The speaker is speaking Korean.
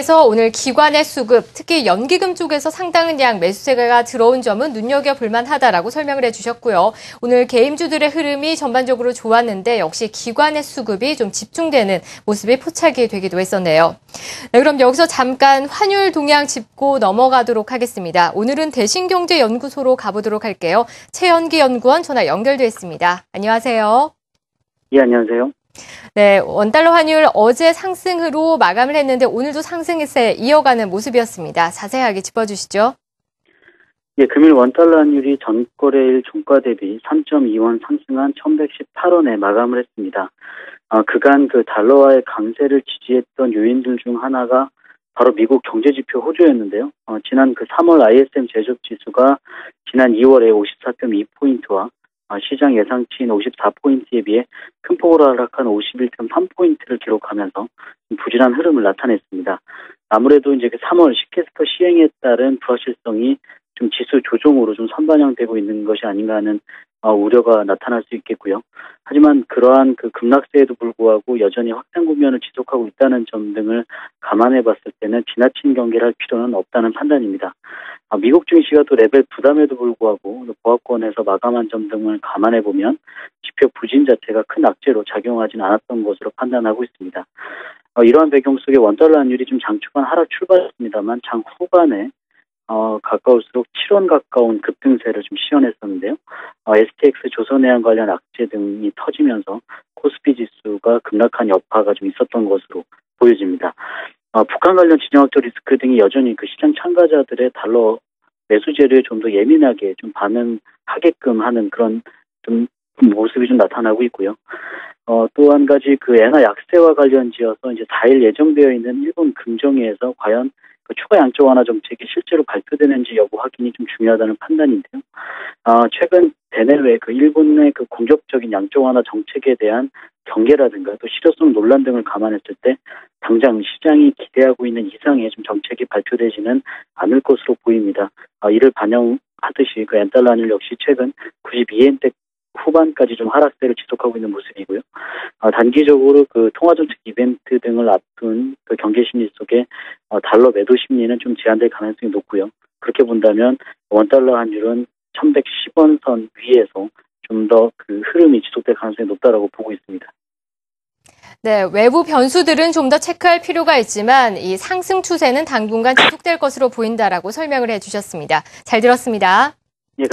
그래서 오늘 기관의 수급, 특히 연기금 쪽에서 상당한 양 매수세가 들어온 점은 눈여겨볼 만하다라고 설명을 해주셨고요. 오늘 개인주들의 흐름이 전반적으로 좋았는데 역시 기관의 수급이 좀 집중되는 모습이 포착이 되기도 했었네요. 네, 그럼 여기서 잠깐 환율 동향 짚고 넘어가도록 하겠습니다. 오늘은 대신경제연구소로 가보도록 할게요. 최연기 연구원 전화 연결돼 있습니다. 안녕하세요. 예, 안녕하세요. 네, 원달러 환율 어제 상승으로 마감을 했는데 오늘도 상승세 이어가는 모습이었습니다. 자세하게 짚어주시죠. 예, 금일 원달러 환율이 전거래일 종가 대비 3.2원 상승한 1,118원에 마감을 했습니다. 그간 그 달러와의 강세를 지지했던 요인들 중 하나가 바로 미국 경제지표 호조였는데요. 지난 그 3월 ISM 제조업 지수가 지난 2월에 54.2포인트와 시장 예상치인 54포인트에 비해 큰 폭으로 하락한 51.3포인트를 기록하면서 부진한 흐름을 나타냈습니다. 아무래도 이제 그 3월 시캐스터 시행에 따른 불확실성이 좀 지수 조정으로 좀 선반영되고 있는 것이 아닌가 하는 우려가 나타날 수 있겠고요. 하지만 그러한 그 급락세에도 불구하고 여전히 확산 국면을 지속하고 있다는 점 등을 감안해 봤을 때는 지나친 경계를 할 필요는 없다는 판단입니다. 미국 증시가 또 레벨 부담에도 불구하고 보합권에서 마감한 점 등을 감안해 보면 지표 부진 자체가 큰 악재로 작용하지는 않았던 것으로 판단하고 있습니다. 이러한 배경 속에 원달러 환율이 좀 장초반 하락 출발했습니다만 장 후반에 가까울수록 7원 가까운 급등세를 좀 시현했었는데요. STX 조선해양 관련 악재 등이 터지면서 코스피 지수가 급락한 여파가 좀 있었던 것으로 보여집니다. 북한 관련 진영학적 리스크 등이 여전히 그 시장 참가자들의 달러 매수 재료에 좀 더 예민하게 좀 반응하게끔 하는 그런 좀 모습이 좀 나타나고 있고요. 또 한 가지 그 엔화 약세와 관련지어서 이제 4일 예정되어 있는 일본 금정회에서 과연 그 추가 양적 완화 정책이 실제로 발표되는지 여부 확인이 좀 중요하다는 판단인데요. 최근 대내외 그 일본의 그 공격적인 양적 완화 정책에 대한 경계라든가 또 실효성 논란 등을 감안했을 때 당장 시장이 기대하고 있는 이상의 좀 정책이 발표되지는 않을 것으로 보입니다. 이를 반영하듯이 그 엔달러 환율 역시 최근 92엔대 후반까지 좀 하락세를 지속하고 있는 모습이고요. 단기적으로 그 통화정책 이벤트 등을 앞둔 그 경계 심리 속에 달러 매도 심리는 좀 제한될 가능성이 높고요. 그렇게 본다면 원달러 환율은 1,110원 선 위에서 좀 더 그 흐름이 지속될 가능성이 높다라고 보고 있습니다. 네, 외부 변수들은 좀 더 체크할 필요가 있지만 이 상승 추세는 당분간 지속될 것으로 보인다라고 설명을 해주셨습니다. 잘 들었습니다. 예,